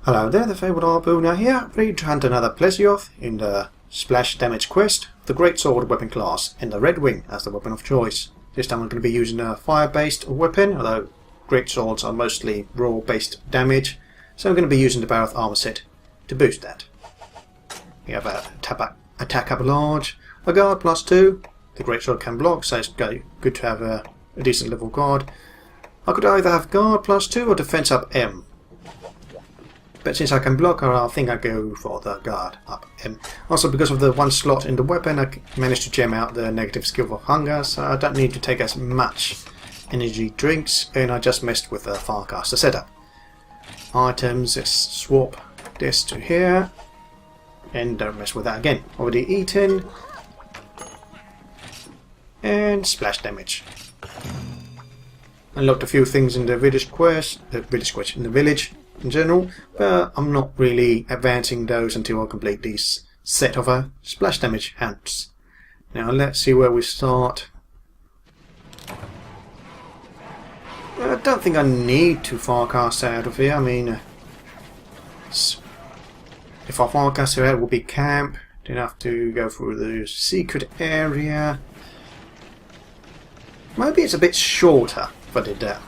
Hello there, the Fabled Harpooner here, ready to hunt another Plesioth in the splash damage quest, the Great Sword weapon class, and the Red Wing as the weapon of choice. This time I'm going to be using a fire-based weapon, although Great Swords are mostly raw-based damage, so I'm going to be using the Barroth armor set to boost that. We have a attack up large, a guard +2, the Great Sword can block, so it's good to have a decent level guard. I could either have guard +2 or defense up M. But since I can block her, I think I go for the guard up M. Also, because of the one slot in the weapon, I managed to gem out the negative skill of hunger, so I don't need to take as much energy drinks, and I just messed with the Farcaster setup. Items, let's swap this to here, and don't mess with that again. Already eaten, and splash damage. Unlocked a few things in the village quest, in the village in general, but I'm not really advancing those until I complete this set of splash damage hunts. Now let's see where we start. I don't think I need to Farcast out of here. I mean, if I Farcast her out, it will be camp. Don't have to go through the secret area. Maybe it's a bit shorter if I did that.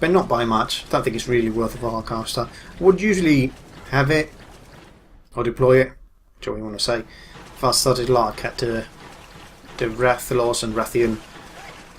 But not by much. I don't think it's really worth a Farcaster. I would usually have it, or deploy it, whichever you want to say, if I started like at the Rathalos and Rathian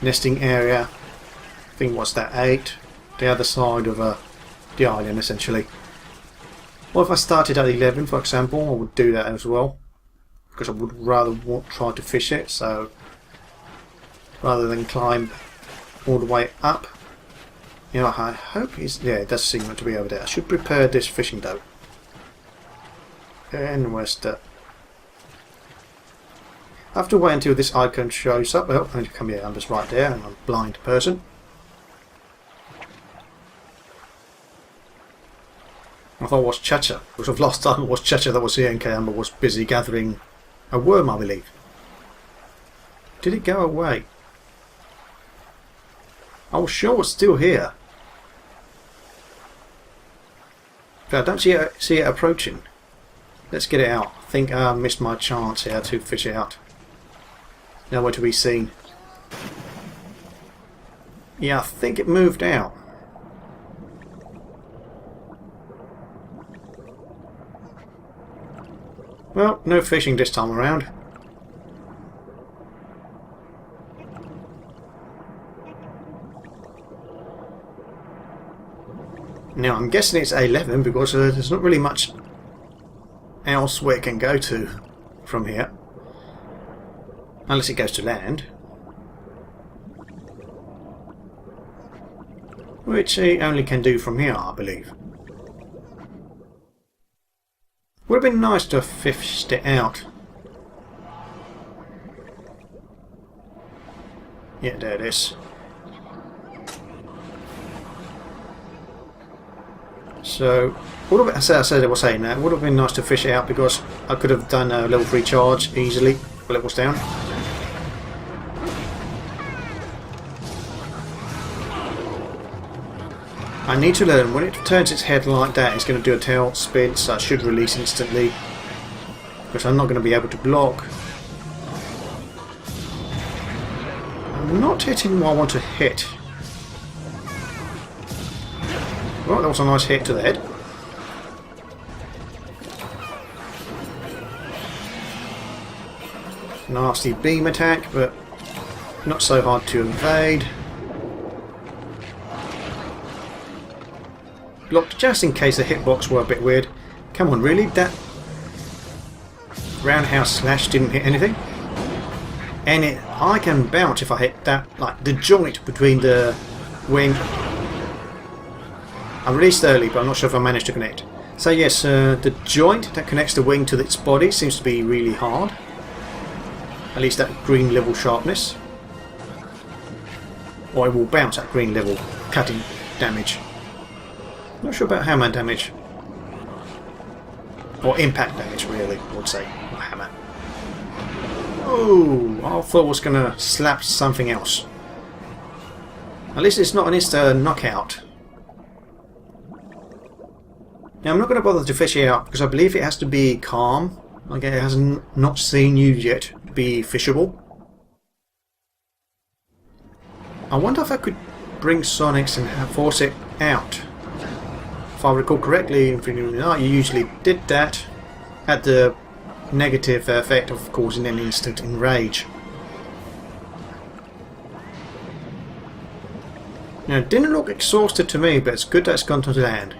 nesting area. I think what's that, 8? The other side of the island essentially. Or if I started at 11 for example, I would do that as well. Because I would rather try to fish it, so rather than climb all the way up. You know, I hope he's... yeah, it does seem to be over there. I should prepare this fishing boat. And where's the... I have to wait until this icon shows up. Oh, I need to come here. I'm just right there, and I'm a blind person. I thought it was Chacha. Because of last time it was Chacha that was here, and Kayamba was busy gathering a worm, I believe. Did it go away? I was sure it's still here. But I don't see it approaching. Let's get it out. I think I missed my chance here to fish it out. Nowhere to be seen. Yeah, I think it moved out. Well, no fishing this time around. Now I'm guessing it's 11 because there's not really much else where it can go to from here. Unless it goes to land. Which it only can do from here, I believe. Would have been nice to have fished it out. Yeah, there it is. So, as I said, I was saying that it would have been nice to fish it out because I could have done a level 3 charge easily, levels down. I need to learn when it turns its head like that, it's going to do a tail spin, so I should release instantly because I'm not going to be able to block. I'm not hitting what I want to hit. Well, that was a nice hit to the head. Nasty beam attack, but not so hard to evade. Blocked just in case the hitbox were a bit weird. Come on, really? That roundhouse slash didn't hit anything? And I can bounce if I hit that, like the joint between the wing. I released early, but I'm not sure if I managed to connect. So yes, the joint that connects the wing to its body seems to be really hard. At least that green level sharpness. Or it will bounce at green level cutting damage. Not sure about hammer damage. Or impact damage, really, I would say. Not hammer. Oh, I thought I was going to slap something else. At least it's not an instant knockout. Now I'm not going to bother to fish it out because I believe it has to be calm. Like it has not seen you yet to be fishable. I wonder if I could bring Sonics and force it out. If I recall correctly, you usually did that. Had the negative effect of causing an instant enrage. Now, it didn't look exhausted to me, but it's good that it's gone to land.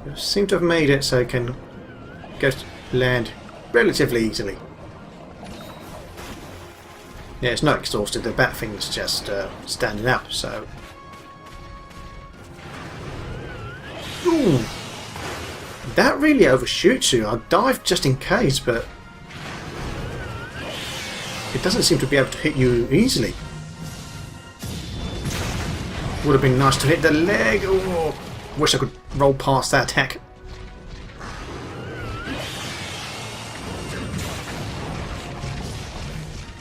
It seemed to have made it so it can go to land relatively easily. Yeah, it's not exhausted, the bat thing is just standing up, so... Ooh! That really overshoots you. I dived just in case, but... it doesn't seem to be able to hit you easily. Would have been nice to hit the leg. Oh, wish I could roll past that attack.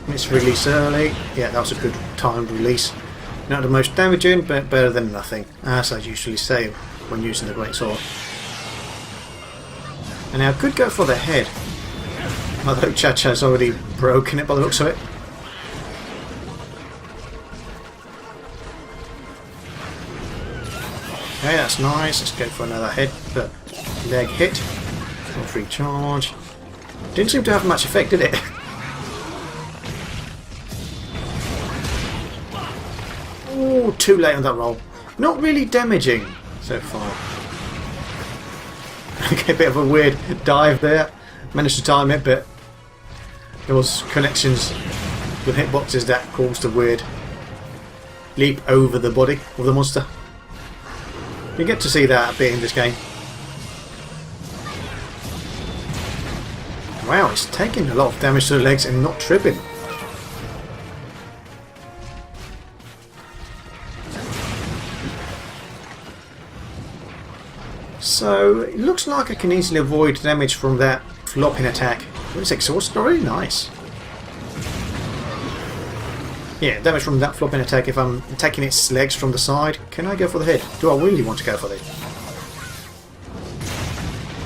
Miss release early. Yeah, that was a good timed release. Not the most damaging, but better than nothing, as I usually say when using the great sword. And now I could go for the head, although Cha-Cha's already broken it by the looks of it. Okay, that's nice. Let's go for another head, but leg hit. Free charge. Didn't seem to have much effect, did it? Oh, too late on that roll. Not really damaging so far. Okay, a bit of a weird dive there. Managed to time it, but there was connections with hitboxes that caused a weird leap over the body of the monster. You get to see that a bit in this game. Wow, it's taking a lot of damage to the legs and not tripping. So, it looks like I can easily avoid damage from that flopping attack. It's exhausted already? Nice. Yeah, damage from that flopping attack if I'm attacking its legs from the side. Can I go for the head? Do I really want to go for the head?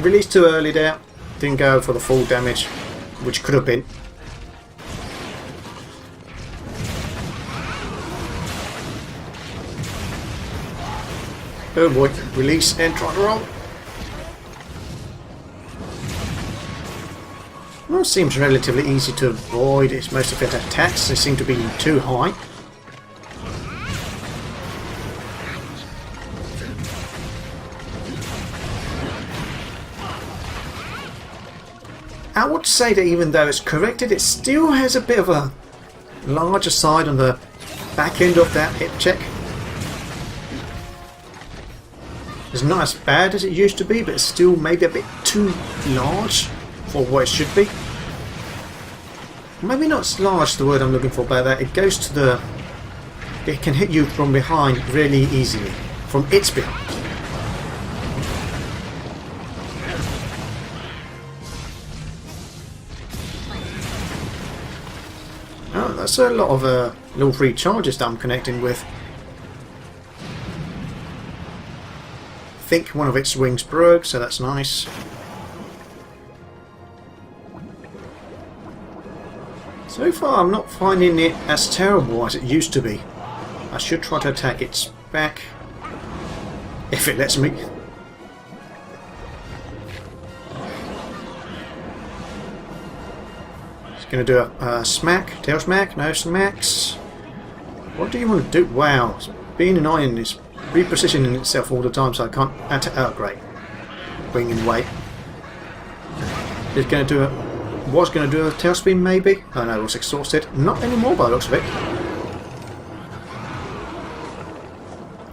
Released too early there. Didn't go for the full damage, which could have been. Oh boy, release and try to roll. Well, seems relatively easy to avoid. Its most of its attacks they seem to be too high. I would say that even though it's corrected, it still has a bit of a larger side on the back end of that hip check. It's not as bad as it used to be, but it's still maybe a bit too large for what it should be. Maybe not large the word I'm looking for, but that it goes to the... it can hit you from behind really easily. From its behind. Oh, that's a lot of little free charges that I'm connecting with. I think one of its wings broke, so that's nice. So far I'm not finding it as terrible as it used to be. I should try to attack its back, if it lets me. It's going to do a smack, tail smack, no smacks. What do you want to do? Wow, it's being annoying, it's repositioning itself all the time, so I can't attack. Oh great, wing and weight. It's going to do a... was going to do a tailspin maybe? Oh no, it was exhausted. Not anymore by the looks of it.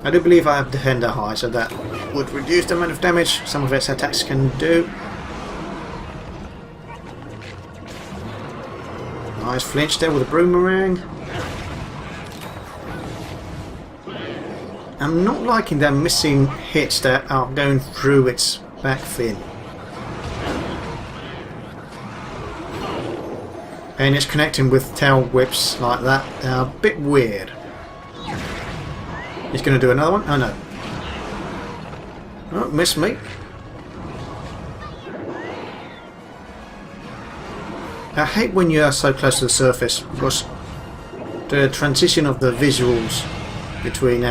I do believe I have Defender high, so that would reduce the amount of damage some of its attacks can do. Nice flinch there with a boomerang. I'm not liking the missing hits that are going through its back fin. And it's connecting with tail whips like that. They're a bit weird. He's going to do another one. Oh no. Oh, missed me. I hate when you are so close to the surface because the transition of the visuals between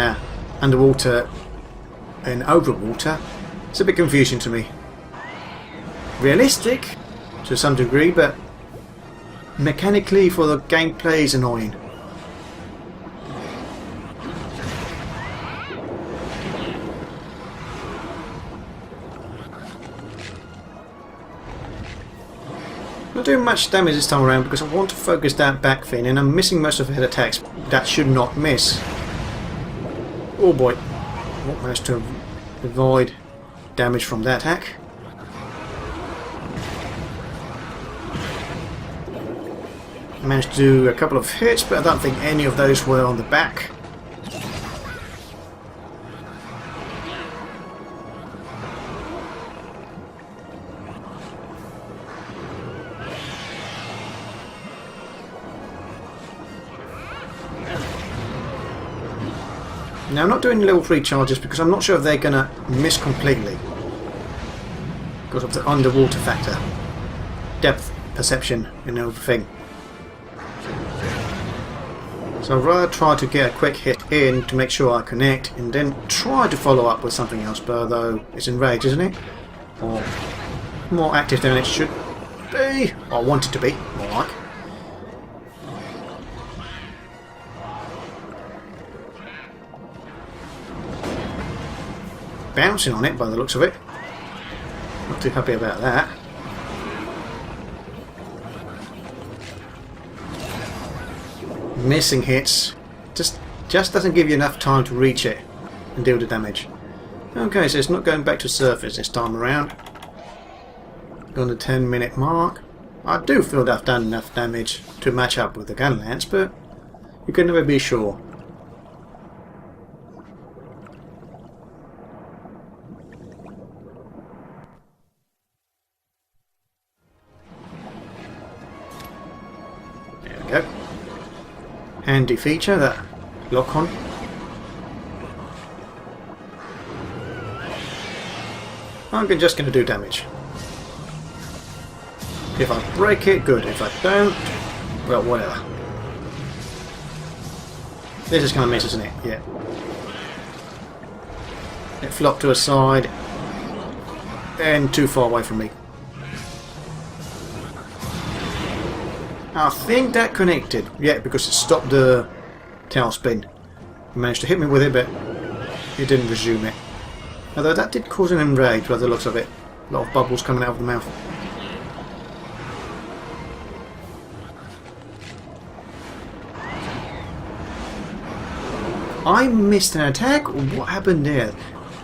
underwater and over water is a bit confusing to me. Realistic to some degree, but mechanically for the gameplay is annoying. Not doing much damage this time around because I want to focus that back fin and I'm missing most of her attacks. That should not miss. Oh boy. I managed to avoid damage from that attack. I managed to do a couple of hits, but I don't think any of those were on the back. Now I'm not doing level 3 charges because I'm not sure if they're going to miss completely because of the underwater factor, depth perception and everything. So I'd rather try to get a quick hit in to make sure I connect and then try to follow up with something else, but though it's enraged, isn't it? Or more active than it should be, or want it to be, more like. Bouncing on it by the looks of it. Not too happy about that. Missing hits. Just doesn't give you enough time to reach it and deal the damage. Okay, so it's not going back to surface this time around. On the 10-minute mark. I do feel that I've done enough damage to match up with the gun lance, but you can never be sure. Go. Handy feature, that lock on. I'm just going to do damage. If I break it, good. If I don't, well, whatever. This is going to miss, isn't it? Yeah. It flopped to a side and too far away from me. I think that connected. Yeah, because it stopped the tail spin. It managed to hit me with it, but it didn't resume it. Although that did cause an enrage by the looks of it. A lot of bubbles coming out of the mouth. I missed an attack? What happened there?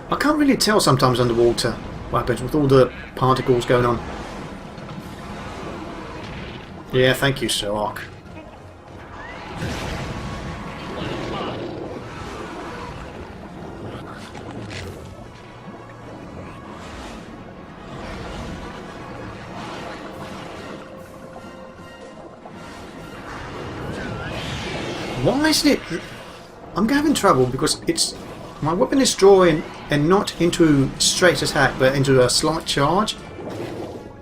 I can't really tell sometimes underwater what happens with all the particles going on. Yeah, thank you, Sir Ark. Why isn't it... I'm having trouble because it's... My weapon is drawing and not into straight attack but into a slight charge.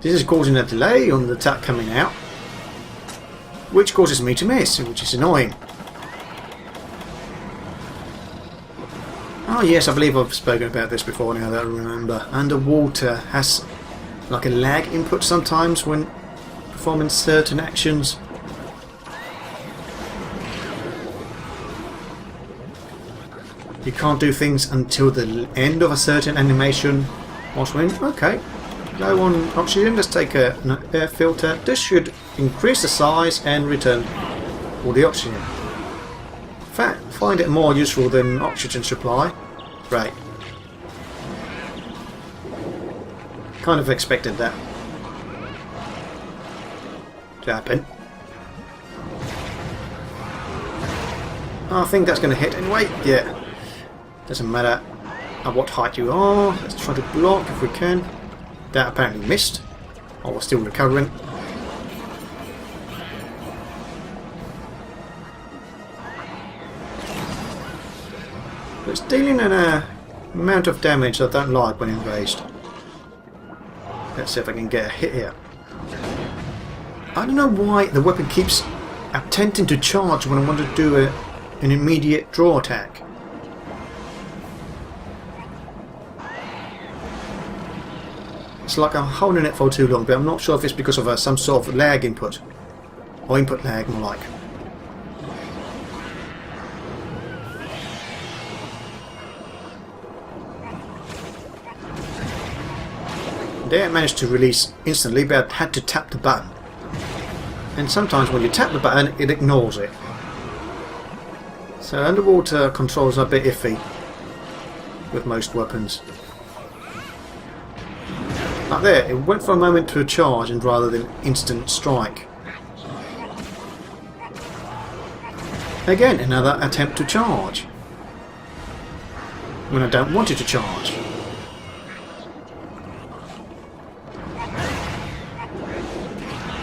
This is causing a delay on the attack coming out, which causes me to miss, which is annoying. Oh yes, I believe I've spoken about this before now that I remember. Underwater has like a lag input sometimes when performing certain actions. You can't do things until the end of a certain animation. Whilst when, okay, low on oxygen, let's take an air filter. This should increase the size and return all the oxygen. In fact, find it more useful than oxygen supply. Right. Kind of expected that to happen. I think that's going to hit anyway. Yeah. Doesn't matter at what height you are. Let's try to block if we can. That apparently missed. Oh, we're still recovering. It's dealing an amount of damage I don't like when engaged. Let's see if I can get a hit here. I don't know why the weapon keeps attempting to charge when I want to do an immediate draw attack. It's like I'm holding it for too long, but I'm not sure if it's because of some sort of lag input. Or input lag, more like. There it managed to release instantly, but I had to tap the button. And sometimes when you tap the button, it ignores it. So underwater controls are a bit iffy with most weapons. Like there, it went for a moment to a charge and rather than instant strike. Again, another attempt to charge when I don't want it to charge.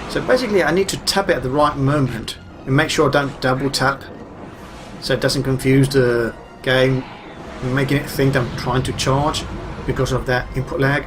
So basically I need to tap it at the right moment and make sure I don't double tap so it doesn't confuse the game, making it think I'm trying to charge because of that input lag.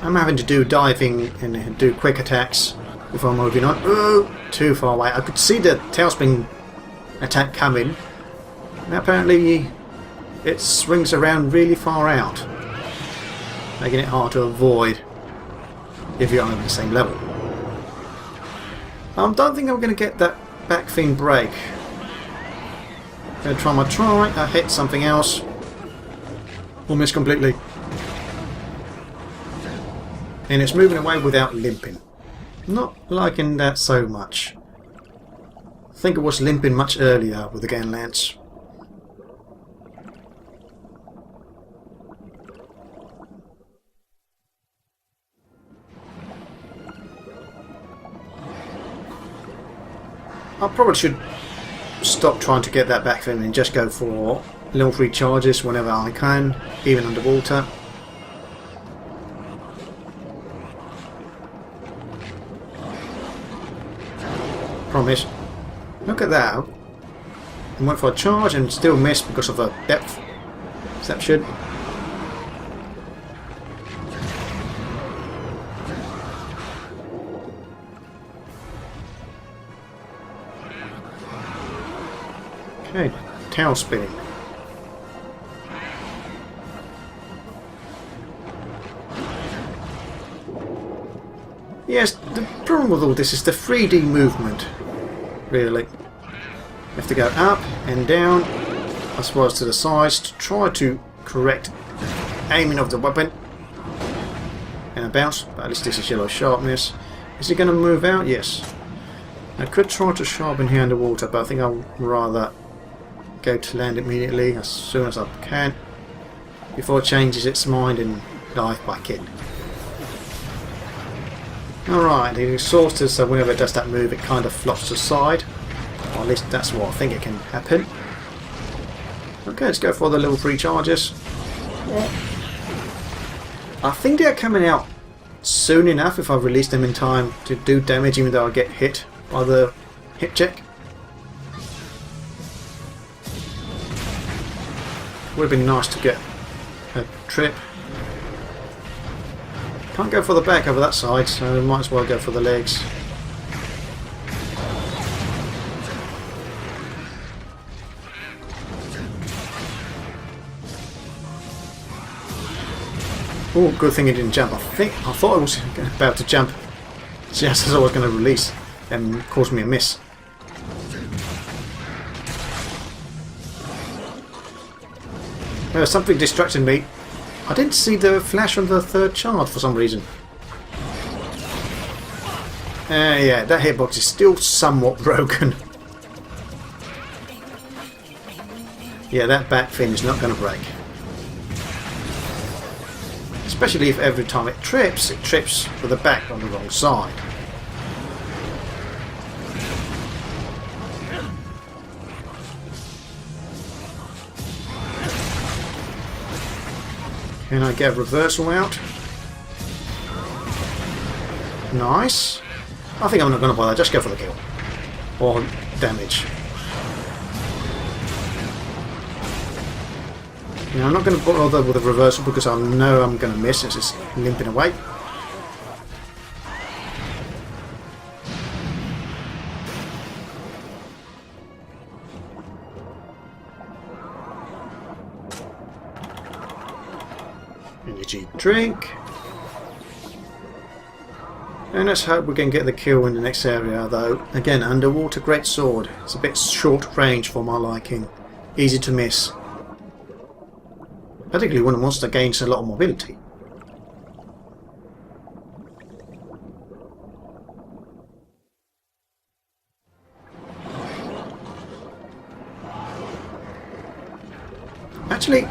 I'm having to do diving and do quick attacks before moving on. Oh, too far away. I could see the tailspin attack coming. Now apparently it swings around really far out, making it hard to avoid if you're on the same level. I don't think I'm going to get that back fin break. I'm going to try my try. I hit something else. Or miss completely. And it's moving away without limping. Not liking that so much. I think it was limping much earlier with the Gan Lance. I probably should stop trying to get that back fin and just go for level 3 charges whenever I can, even underwater. Promise. Look at that. I went for a charge and still missed because of the depth perception. Okay, tail spinning. Yes, the problem with all this is the 3D movement, really. You have to go up and down, as well as to the sides, to try to correct aiming of the weapon. And a bounce, but at least this is yellow sharpness. Is it going to move out? Yes. I could try to sharpen here underwater, but I think I'll rather go to land immediately as soon as I can, before it changes its mind and dive back in. Alright, the exhaust is so whenever it does that move it kind of flops to the side. Or at least that's what I think it can happen. Okay, let's go for the level 3 charges. I think they're coming out soon enough if I release them in time to do damage even though I get hit by the hit check. Would have been nice to get a trip. Can't go for the back over that side, so might as well go for the legs. Oh, good thing it didn't jump. I thought I was about to jump just as I was going to release and cause me a miss. There was something distracting me. I didn't see the flash on the third chart for some reason. Yeah, that hitbox is still somewhat broken. Yeah, that back fin is not going to break. Especially if every time it trips with the back on the wrong side. Can I get a reversal out? Nice. I think I'm not going to bother, just go for the kill. Or damage. Now I'm not going to bother with a reversal because I know I'm going to miss. It's just limping away. Energy drink. And let's hope we can get the kill in the next area, though. Again, underwater greatsword. It's a bit short range for my liking. Easy to miss. Particularly when a monster gains a lot of mobility. Actually,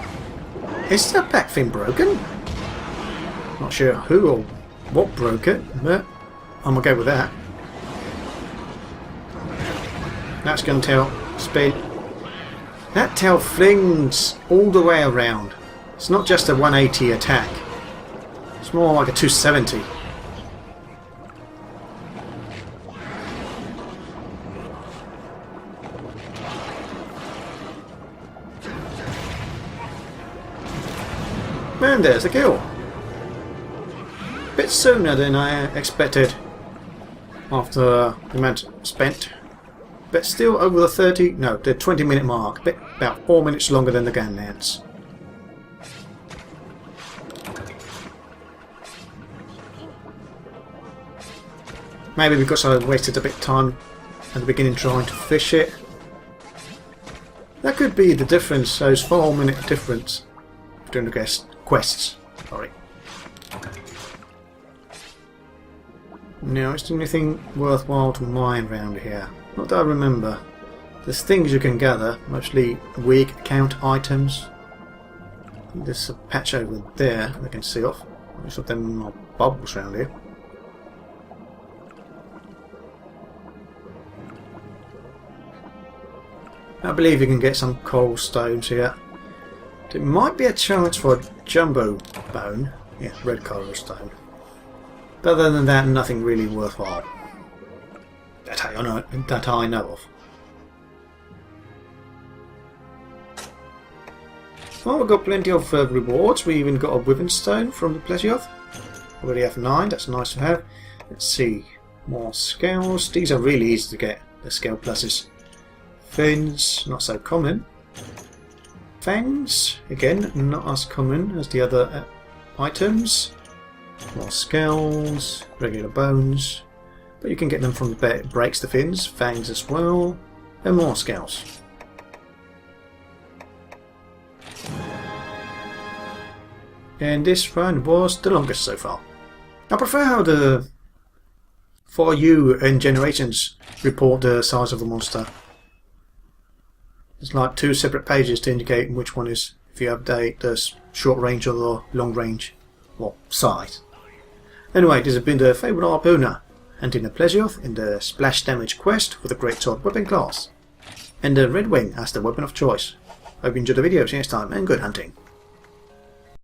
is that back fin broken? Not sure who or what broke it, but I'm okay with that. That's going to tell speed. That tail flings all the way around. It's not just a 180 attack. It's more like a 270. And there's the kill. Bit sooner than I expected after the amount spent, but still over the 20 minute mark, about 4 minutes longer than the gun lance. Maybe because I wasted a bit of time at the beginning trying to fish it. That could be the difference, those 4 minute difference between the quests. Sorry. Now, is there anything worthwhile to mine around here? Not that I remember. There's things you can gather, mostly weak count items. There's a patch over there I can see off. Most of them are bubbles around here. I believe you can get some coal stones here. There might be a chance for a jumbo bone. Yeah, red coral stone. But other than that, nothing really worthwhile. That I know of. Well, we've got plenty of rewards. We even got a Wyvern stone from the Plesioth. Already have 9, that's nice to have. Let's see. More scales. These are really easy to get, the scale pluses. Fins, not so common. Fangs, again, not as common as the other items. More scales, regular bones, but you can get them from the breaks the fins, fangs as well, and more scales. And this run was the longest so far. I prefer how the 4U and generations report the size of the monster. It's like 2 separate pages to indicate which one is, if you update the short range or the long range, or size. Anyway, this has been the Fabled Harpooner, hunting the Plesioth in the splash damage quest with the greatsword weapon class, and the Red Wing as the weapon of choice. Hope you enjoyed the video, see you next time, and good hunting.